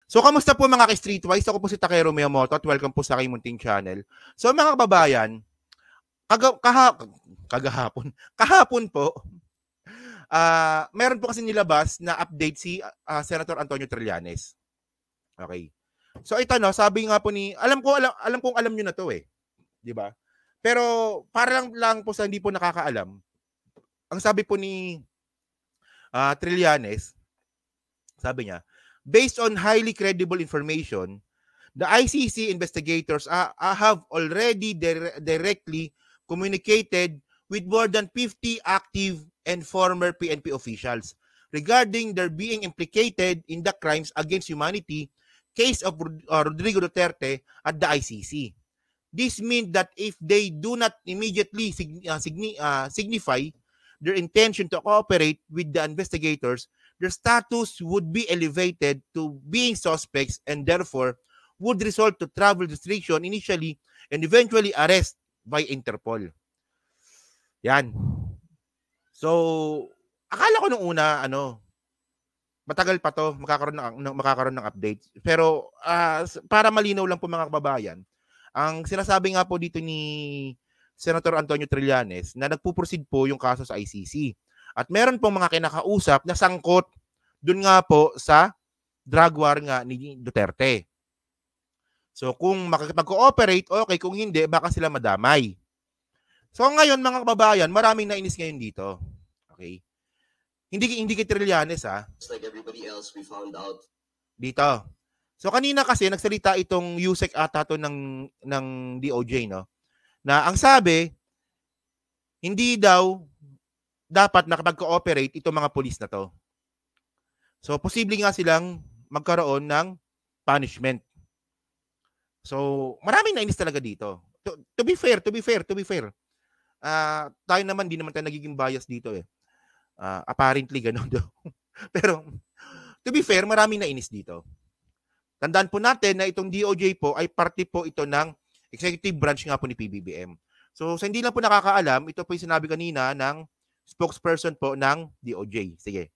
So, kamusta po mga ka-Streetwise? Ako po si Takero Miyamoto at welcome po sa aking munting channel. So, mga kababayan, kahapon po, meron po kasi nilabas na update si Senator Antonio Trillanes. Okay. So, ito no, sabi nga po ni, alam kong alam nyo na to eh. Di ba? Pero, para lang po sa hindi po nakakaalam, ang sabi po ni Trillanes, sabi niya, based on highly credible information, the ICC investigators have already directly communicated with more than 50 active and former PNP officials regarding their being implicated in the crimes against humanity case of Rodrigo Duterte at the ICC. This means that if they do not immediately signify their intention to cooperate with the investigators, their status would be elevated to being suspects and therefore would result to travel restriction initially and eventually arrest by Interpol. Yan. So, akala ko nung una, matagal pa to, makakaroon ng update. Pero, para malinaw lang po mga kababayan, ang sinasabi nga po dito ni Senator Antonio Trillanes na nagpuproceed po yung kaso sa ICC. At meron pong mga kinakausap na sangkot dun nga po sa drug war nga ni Duterte. So kung makikipag-cooperate, okay. Kung hindi, baka sila madamay. So ngayon mga kababayan, maraming nainis ngayon dito. Okay? Hindi kay Trillanes Just like everybody else, we found out. Dito. So kanina kasi nagsalita itong USEC ata to ng DOJ, no? Na ang sabi, hindi daw dapat nakapag-cooperate itong mga pulis na to. So, posible nga silang magkaroon ng punishment. So, maraming nainis talaga dito. To be fair. Tayo naman, di naman tayo nagiging bias dito eh. Apparently, gano'n daw. Pero, to be fair, maraming nainis dito. Tandaan po natin na itong DOJ po ay parte po ito ng executive branch nga po ni PBBM. So, sa hindi lang po nakakaalam, ito po yung sinabi kanina ng spokesperson po ng DOJ. Sige.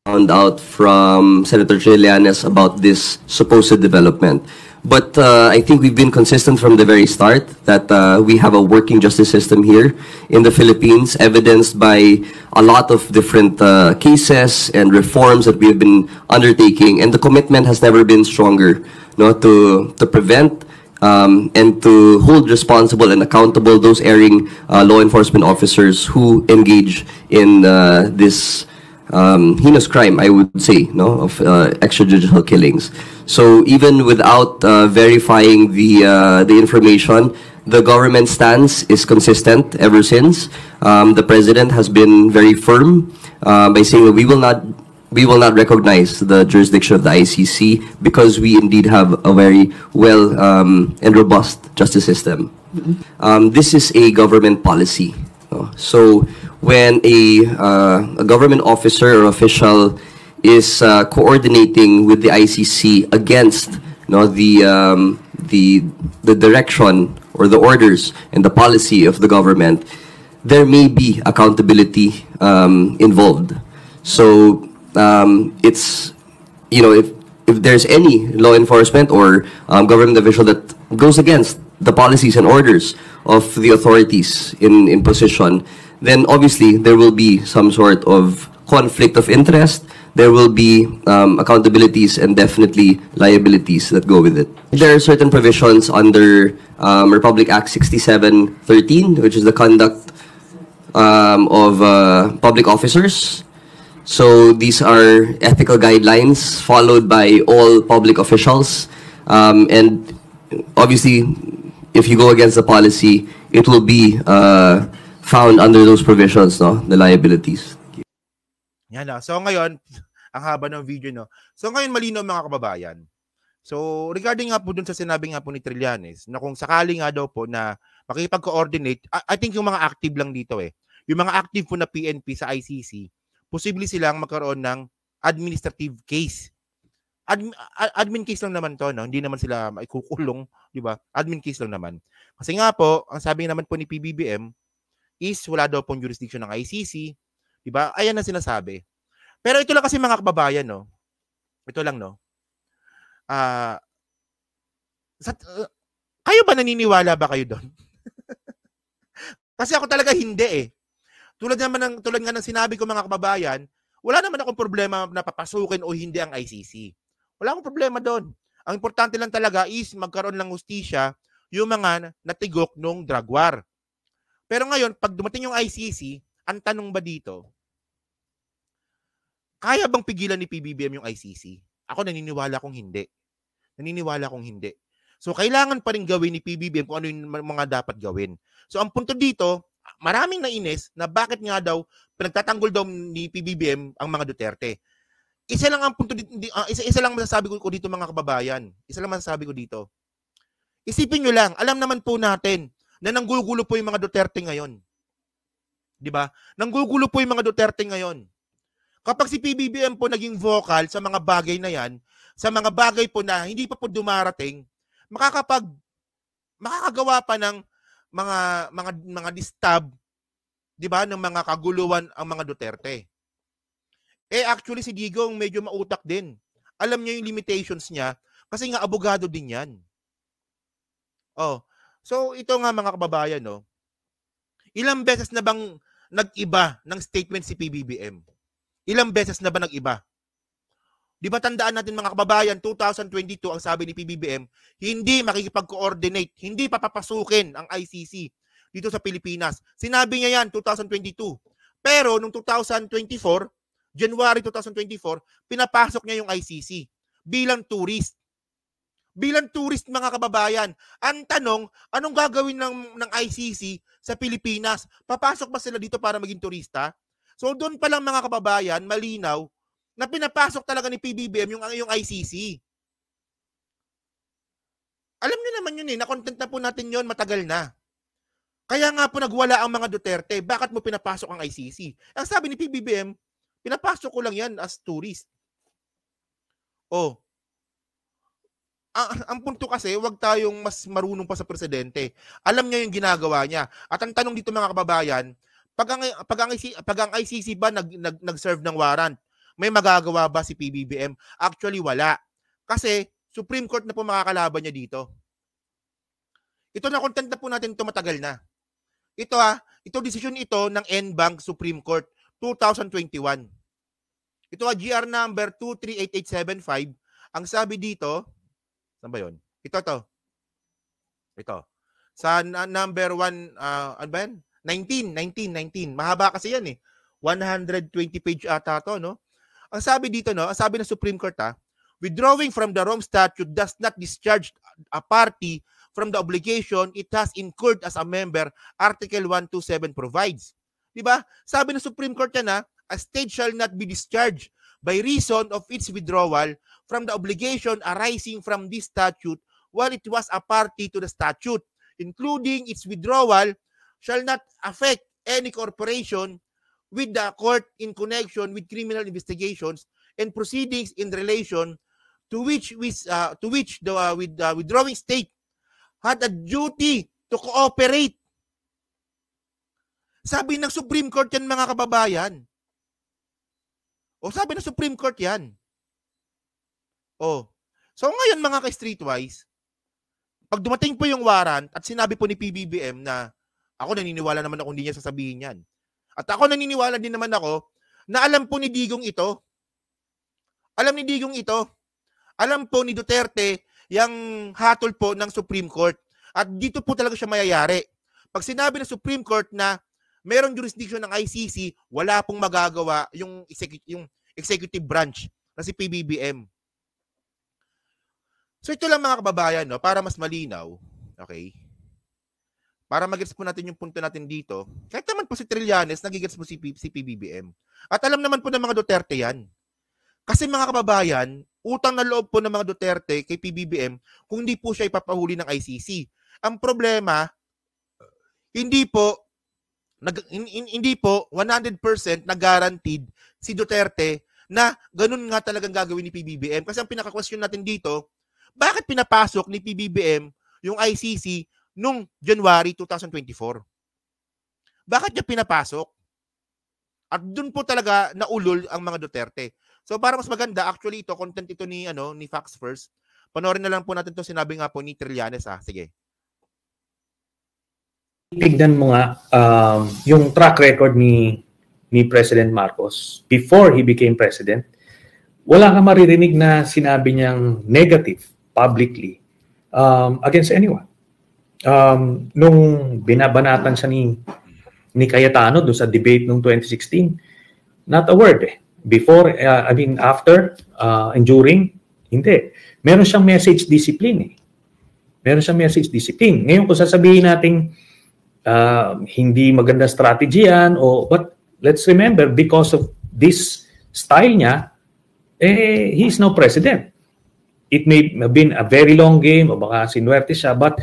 Found out from Senator Trillanes about this supposed development. But I think we've been consistent from the very start that we have a working justice system here in the Philippines, evidenced by a lot of different cases and reforms that we have been undertaking, and the commitment has never been stronger, to prevent and to hold responsible and accountable those erring law enforcement officers who engage in this heinous crime, I would say, of extrajudicial killings. So even without verifying the information, the government stance is consistent ever since. The president has been very firm by saying that we will not recognize the jurisdiction of the ICC because we indeed have a very well and robust justice system. This is a government policy. So when a government officer or official is coordinating with the ICC against the direction or the orders and the policy of the government, there may be accountability involved. So it's, if there's any law enforcement or government official that goes against the policies and orders of the authorities in position, then obviously there will be some sort of conflict of interest. There will be accountabilities and definitely liabilities that go with it. There are certain provisions under Republic Act 6713, which is the conduct of public officers. So these are ethical guidelines followed by all public officials. And obviously, if you go against the policy, it will be found under those provisions, the liabilities. Yan na. So ngayon, ang haba ng video, no? So ngayon, malinaw mga kababayan. So regarding nga po dun sa sinabi nga po ni Trillanes, na kung sakali nga daw po na makikipag-coordinate, I think yung mga active lang dito eh. Yung mga active po na PNP sa ICC, posible silang magkaroon ng administrative case. Admin case lang naman to, no? Hindi naman sila maikukulong, di ba? Admin case lang naman. Kasi nga po, ang sabi naman po ni PBBM is wala daw pong jurisdiction ng ICC, di ba? Ayan ang sinasabi. Pero ito lang kasi mga kababayan, no? ito lang, no? Kayo ba, naniniwala ba kayo doon? Kasi ako talaga hindi eh. Tulad nga ng sinabi ko, mga kababayan, wala naman akong problema na papasukin o hindi ang ICC. Wala akong problema doon. Ang importante lang talaga is magkaroon ng hustisya yung mga natigok nung drug war. Pero ngayon, pag dumating yung ICC, ang tanong ba dito, kaya bang pigilan ni PBBM yung ICC? Ako naniniwala kong hindi. So, kailangan pa rin gawin ni PBBM kung ano yung mga dapat gawin. So, ang punto dito, maraming nainis na bakit nga daw pinagtatanggol daw ni PBBM ang mga Duterte. Isa lang ang punto dito, isa lang masasabi ko dito, mga kababayan. Isa lang masasabi ko dito. Isipin nyo lang, alam naman po natin na nanggugulo po yung mga Duterte ngayon. 'Di ba? Nanggugulo po yung mga Duterte ngayon. Kapag si PBBM po naging vocal sa mga bagay na yan, sa mga bagay po na hindi pa po dumarating, makakagawa pa ng mga disturb, 'di ba, ng mga kaguluhan ang mga Duterte. Actually si Digong medyo mautak din. Alam niya yung limitations niya kasi nga abogado din 'yan. So ito nga, mga kababayan, no. Ilang beses na bang nag-iba ng statement si PBBM? Ilang beses na ba nag-iba? Di ba tandaan natin, mga kababayan, 2022 ang sabi ni PBBM, hindi makikipag-coordinate, hindi papapasukin ang ICC dito sa Pilipinas. Sinabi niya yan 2022. Pero nung 2024, January 2024, pinapasok niya yung ICC bilang tourist. Bilang tourist, mga kababayan. Ang tanong, anong gagawin ng ICC sa Pilipinas? Papasok ba sila dito para maging turista? So doon pa lang, mga kababayan, malinaw na pinapasok talaga ni PBBM yung ICC. Alam niyo naman yun na-content na po natin yun matagal na. Kaya nga po nagwala ang mga Duterte. Bakit mo pinapasok ang ICC? Ang sabi ni PBBM, pinapasok ko lang yan as tourist. Ang punto kasi, wag tayong mas marunong pa sa presidente. Alam niya yung ginagawa niya. At ang tanong dito, mga kababayan, pag ang ICC ba nag-serve ng warrant, may magagawa ba si PBBM? Actually, wala. Kasi Supreme Court na po makakalaban niya dito. Ito na, content na po natin ito matagal na. Ito decision ito ng NBank Supreme Court 2021. Ito GR number 238875. Ang sabi dito, saan ba yun? Ito. Sa number 1, ano ba yan? 19. Mahaba kasi yan 120 page ata to, no? Ang sabi dito, no? Ang sabi ng Supreme Court, withdrawing from the Rome Statute does not discharge a party from the obligation it has incurred as a member, Article 127 provides. Diba? Sabi ng Supreme Court yan, a state shall not be discharged by reason of its withdrawal from the obligation arising from this statute while it was a party to the statute, including its withdrawal shall not affect any corporation with the court in connection with criminal investigations and proceedings in relation to which the withdrawing state had a duty to cooperate. Sabi ng Supreme Court yan, mga kababayan. Sabi ng Supreme Court yan. So ngayon, mga ka-streetwise, pag dumating po yung warrant at sinabi po ni PBBM na ako naniniwala naman ako hindi niya sasabihin yan. At ako naniniwala din naman ako na alam po ni Digong ito. Alam po ni Duterte yung hatol po ng Supreme Court. At dito po talaga siya mayayari. Pag sinabi ng Supreme Court na mayroong jurisdiction ng ICC, wala pong magagawa yung executive branch na si PBBM. So ito lang, mga kababayan, no, para mas malinaw, okay? Para mag-gets po natin yung punto natin dito. Kahit naman po si Trillanes, nagigets po si PBBM. At alam naman po ng mga Duterte yan. Kasi, mga kababayan, utang na loob po ng mga Duterte kay PBBM kung hindi po siya ipapahuli ng ICC. Ang problema, hindi po 100% na guaranteed si Duterte na ganun nga talagang gagawin ni PBBM. Kasi ang pinaka-question natin dito, bakit pinapasok ni PBBM yung ICC nung January 2024? Bakit niya pinapasok? At dun po talaga naulol ang mga Duterte. So para mas maganda, actually ito, content ito ni Facts First. Panoorin na lang po natin 'to, sinabi nga po ni Trillanes. Sige. Tignan mo nga yung track record ni President Marcos before he became president. Wala kang maririnig na sinabi niyang negative publicly against anyone. Nung binabanatan siya ni Cayetano doon sa debate noong 2016, not a word eh. Before, after, and during, hindi. Meron siyang message discipline eh. Meron siyang message discipline. Ngayon kung sasabihin natin hindi maganda strategy yan, but let's remember, because of this style niya, he's now president. It may have been a very long game, o baka sinuwerte siya, but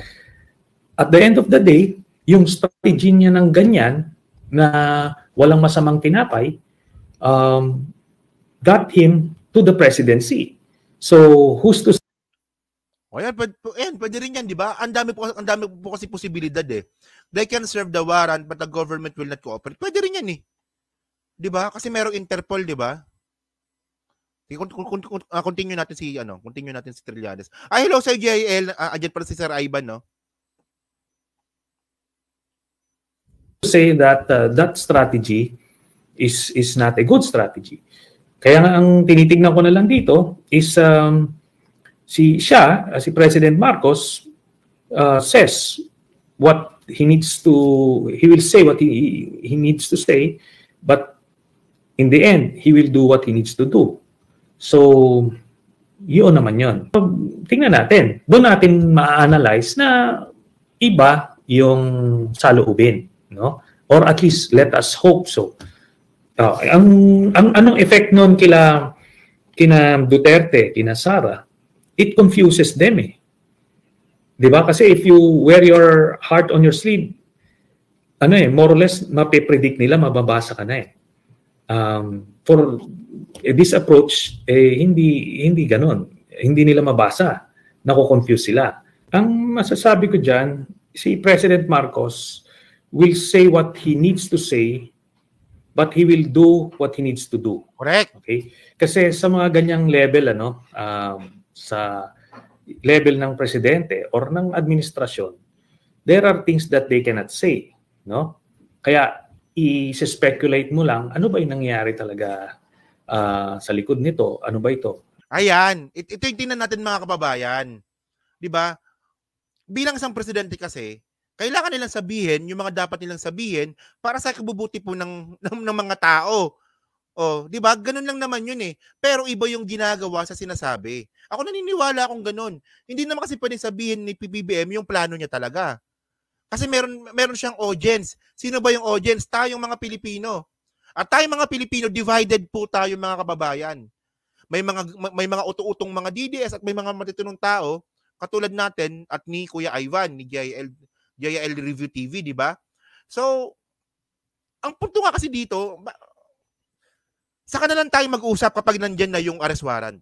at the end of the day, yung strategy niya ng ganyan, na walang masamang tinapay, got him to the presidency. So, who's to say? O yan, pwede rin yan, di ba? Ang dami po kasi posibilidad eh. They can serve the warrant but the government will not cooperate. Pwede rin yan eh. Di ba? Kasi merong Interpol, di ba? Continue natin si Trillanes. Hello sa JIL, andyan pala si Sir Ivan, no? Say that that strategy is not a good strategy. Kaya nga ang tinitingnan ko na lang dito is si President Marcos says what he will say what he needs to say, but in the end he will do what he needs to do. So yun naman yun. Tingnan natin, doon natin ma-analyze na iba yung saloobin, no? Or at least let us hope so. Anong effect nun kina Duterte, kina Sara? It confuses them eh. 'Di ba? Kasi if you wear your heart on your sleeve, more or less mape-predict nila, mababasa ka na eh. For this approach, hindi ganon. Hindi nila mabasa. Nako-confuse sila. Ang masasabi ko diyan, si President Marcos will say what he needs to say, but he will do what he needs to do. Correct. Okay? Kasi sa mga ganyang level, sa level ng presidente or ng administrasyon, there are things that they cannot say, no? Kaya i-speculate mo lang, ano ba yung nangyayari talaga sa likod nito? Ano ba ito? Ayan, ito yung tingnan natin mga kababayan. 'Di ba? Bilang isang presidente kasi, kailangan nilang sabihin yung mga dapat nilang sabihin para sa kabubuti po ng mga tao. Oh, 'di ba? Ganun lang naman 'yun eh. Pero iba yung ginagawa sa sinasabi. Ako naniniwala akong ganun. Hindi naman kasi pwedeng sabihin ni PBBM yung plano niya talaga. Kasi meron siyang audience. Sino ba yung audience? Tayong mga Pilipino. At tayong mga Pilipino, divided po tayo mga kababayan. May mga utu-utong mga DDS at may mga matitinong tao katulad natin at ni Kuya Ivan ni JIL Review TV, 'di ba? So, ang punto nga kasi dito, saka na lang tayo mag-usap kapag nandyan na yung arrest warrant.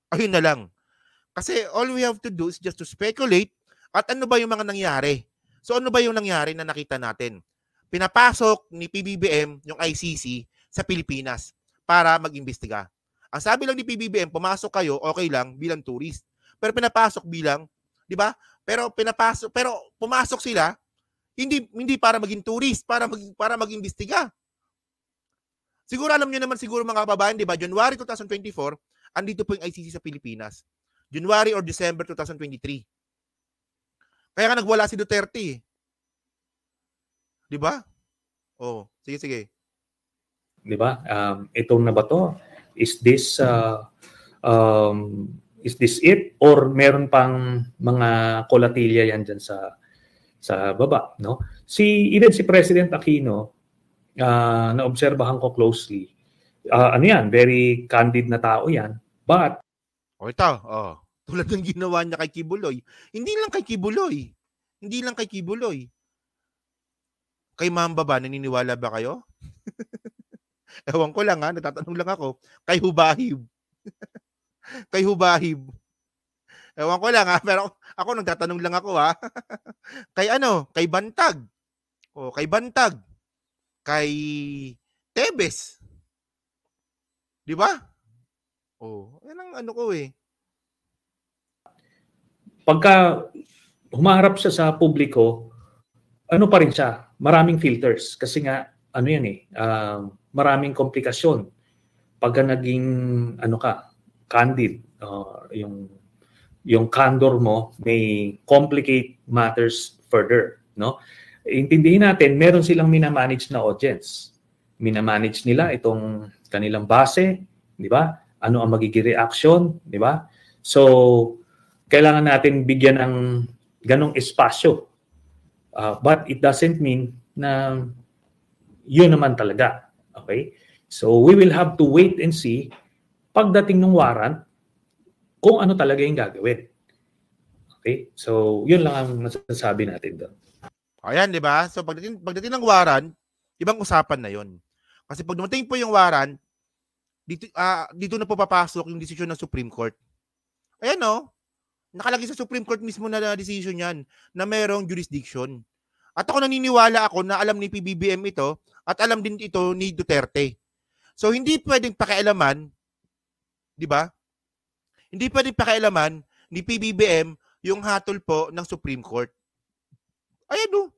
Ayun na lang. Kasi all we have to do is just to speculate at ano ba yung mga nangyari. So ano ba yung nangyari na nakita natin? Pinapasok ni PBBM yung ICC sa Pilipinas para mag-imbestiga. Ang sabi lang ni PBBM, pumasok kayo, okay lang bilang tourist. Pero pinapasok bilang, 'di ba? Pero pumasok sila hindi para maging tourist, para mag-imbestiga. Siguro alam niyo naman siguro mga kababayan, 'di ba? January 2024, andito po yung ICC sa Pilipinas. January or December 2023. Kaya nga nagwala si Duterte. 'Di ba? Oh, sige. 'Di ba? Itong na ba 'to? Is this it or meron pang mga kolatilya yan diyan sa baba, no? Even si President Aquino, naobserbahan ko closely. Very candid na tao yan. But tulad ng ginawa niya kay Kibuloy. Hindi lang kay Kibuloy. Kay Mamba ba, naniniwala ba kayo? Ewan ko lang natatanong lang ako. Kay Hubahib. Kay Hubahib. Ewan ko lang pero ako nagtatanong lang ako Kay Bantag. Kay Bantag. Kay Tebes. 'Di ba? Oh, yan ang ano ko eh. Pagka humaharap siya sa publiko, ano pa rin siya, maraming filters. Kasi nga, ano yan eh, maraming komplikasyon. Pagka naging, ano ka, candid, yung candor mo may complicate matters further, no? Intindihin natin, meron silang minamanage na audience. Minamanage nila itong kanilang base, di ba? Ano ang magiging reaction, di ba? So, kailangan natin bigyan ng ganong espasyo. But it doesn't mean na yun naman talaga. Okay? So, we will have to wait and see pagdating ng warrant kung ano talaga yung gagawin. Okay? So, yun lang ang masasabi natin doon. Ayan, di ba? So, pagdating ng warrant, ibang usapan na yon. Kasi pag dumating po yung warrant, dito na po papasok yung desisyon ng Supreme Court. Ayan o, nakalagay sa Supreme Court mismo na decision yan na mayroong jurisdiction. At ako naniniwala ako na alam ni PBBM ito at alam din ito ni Duterte. So, hindi pwedeng pakialaman, di ba? Hindi pwedeng pakialaman ni PBBM yung hatol po ng Supreme Court. Ayan o.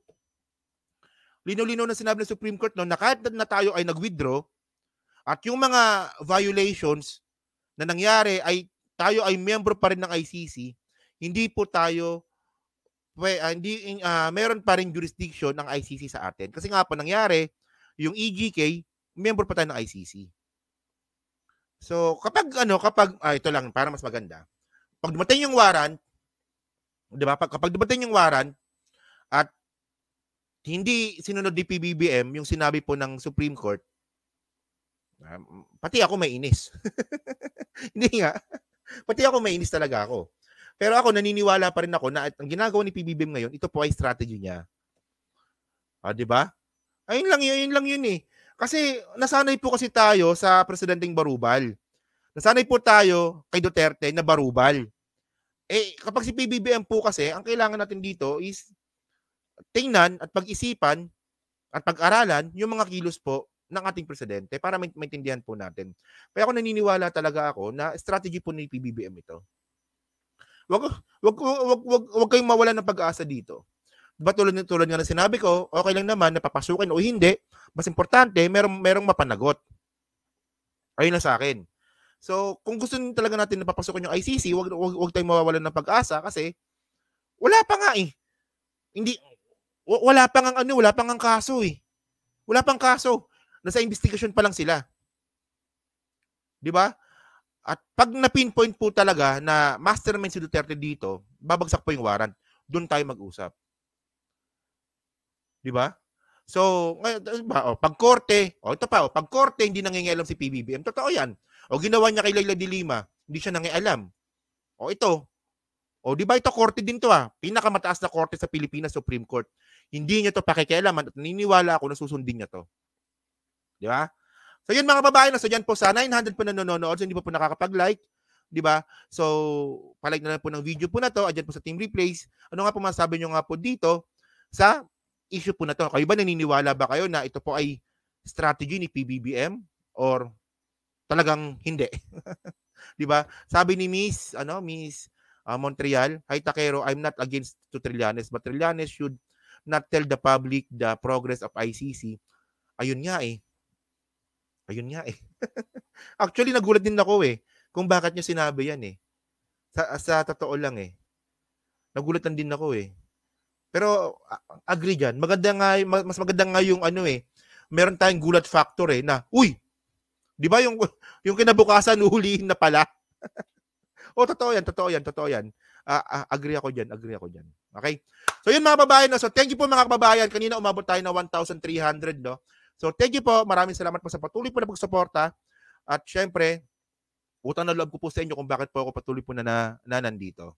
Linaw-linaw na sinabi ng Supreme Court no, na kahit na tayo ay nag-withdraw at yung mga violations na nangyari ay tayo ay miyembro pa rin ng ICC, hindi po tayo meron pa rin jurisdiction ng ICC sa atin. Kasi nga po nangyari, yung EGK, miyembro pa tayo ng ICC. So, kapag ito lang para mas maganda. Pag dumating yung warrant, 'di ba? Kapag dumating yung warrant at hindi sinunod ni PBBM yung sinabi po ng Supreme Court, pati ako may inis. Hindi nga. Pati ako may inis talaga ako. Pero ako naniniwala pa rin ako na ang ginagawa ni PBBM ngayon, ito po ay strategy niya. 'Di ba? Ayun lang yun eh. Kasi nasanay po kasi tayo sa presidenteng barubal. Nasanay po tayo kay Duterte na barubal. Kapag si PBBM po kasi, ang kailangan natin dito is tingnan at pag-isipan at pag-aralan yung mga kilos po ng ating presidente para maintindihan po natin. Kaya ako naniniwala talaga ako na strategy po ni PBBM ito. Wag kayong mawalan ng pag-asa dito. Diba tulad nga na sinabi ko, okay lang naman na papasukin o hindi. Mas importante, merong mapanagot. Ayun na sa akin. So, kung gusto talaga natin na papasukin yung ICC, wag tayong mawawalan ng pag-asa kasi wala pa nga eh. Wala pang ang kaso eh. Wala pang kaso. Nasa investigation pa lang sila. 'Di ba? At pag na-pinpoint po talaga na mastermind si Duterte dito, babagsak po yung warrant. Doon tayo mag-usap. 'Di ba? So, pag korte, pag korte hindi nangingialam si PBBM. Totoo 'yan. O ginawa niya kay Leila de Lima, hindi siya nangialam. O ito. O di ba ito korte din to pinakamataas na korte sa Pilipinas, Supreme Court. Hindi niya to pakikialaman at naniniwala ako na susundin niya to. Di ba? So yun mga babae, so dyan po sa 900 po na nanonood, so hindi pa po nakakapag-like, di ba? So palike na lang po ng video po na to, adyan po sa Team Replays. Ano nga po masasabi nyo nga po dito sa issue po na to? Kayo ba naniniwala ba kayo na ito po ay strategy ni PBBM or talagang hindi? Di ba? Sabi ni Miss Montreal, "Hi Takero, I'm not against to Trillanes, but Trillanes should not tell the public the progress of ICC." Ayun nga eh. Actually, nagulat din ako kung bakit niya sinabi yan eh. Sa totoo lang eh. Nagulatan din ako eh. Pero agree dyan. Mas maganda nga yung meron tayong gulat factor na, uy, di ba yung kinabukasan uhulihin na pala? Totoo yan. Agree ako dyan. Okay? So yun mga babayan. So thank you po mga kababayan. Kanina umabot tayo na 1,300. No? So thank you po. Maraming salamat po sa patuloy po na pagsuporta. At syempre, utang na loob ko po sa inyo kung bakit po ako patuloy po na nandito.